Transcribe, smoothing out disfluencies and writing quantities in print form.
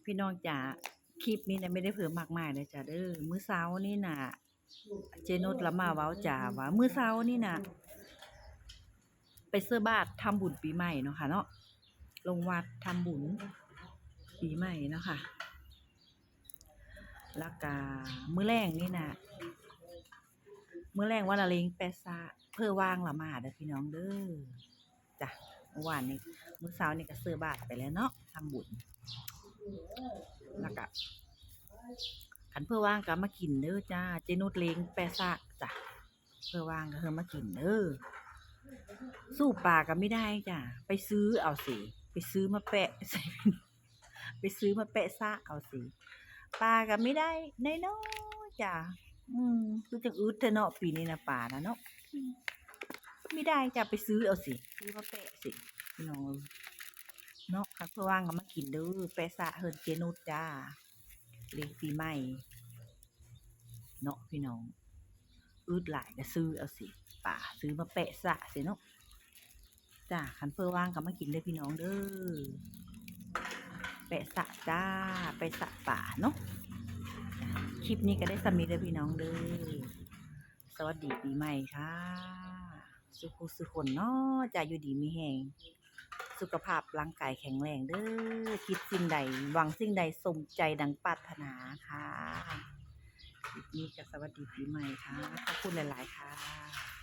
พี่น้องจ๋าคลิปนี้นะไม่ได้เพิ่มมากมายเลยจ้ะเด้อมื้อเช้านี่น่ะเจนุชละมาเว้าจ๋าว่ามื้อเช้านี่น่ะไปเสื้อบาตรทำบุญปีใหม่เนาะค่ะเนาะลงวัดทำบุญปีใหม่เนาะค่ะแล้วก็มื้อแรงนี่น่ะมื้อแรงวันละเลงแปะซะเพื่อว่างละมาเด้อพี่น้องเด้อจ้ะเมื่อวานนี้มื้อเช้านี่ก็เสื้อบาตรไปแล้วเนาะทำบุญแล้วก็คันเพื่อว่างก็มากินเด้อจ้าเจนุชเลงแปะซะจ้ะเพื่อว่างก็คือมากินเด้อสู้ปลาก็ไม่ได้จ้ะไปซื้อเอาสิไปซื้อมาแปะใส่ไปซื้อมาแปะซะเอาสิปลาก็ไม่ได้น้อยๆจ้ะคือจังอึดเถอะเนาะปีนี้นะปลานะเนาะไม่ได้จ้ะไปซื้อเอาสิซื้อมาแปะสิพี่น้องเนาะคันเพื่อว่างก็มากินเด้อแปะซะเฮิรนเจนุชจ้าเลี้ยงปีใหม่เนาะพี่น้องอึดหลายก็ซื้อเอาสิป่าซื้อมาแปะซะสิเนาะจ้าคันเพื่อว่างก็มากินเด้อพี่น้องเด้อแปะซะจ้าไปสะป่าเนาะคลิปนี้ก็ได้สำนีเด้อพี่น้องเด้อสวัสดีปีใหม่ค่ะสุขสุขคนเนาะจะอยู่ดีมีแหงสุขภาพร่างกายแข็งแรงเด้อคิดสิ่งใดหวังสิ่งใดสมใจดังปรารถนาค่ะคลิปนี้ก็สวัสดีปีใหม่ค่ะขอบคุณหลายๆค่ะ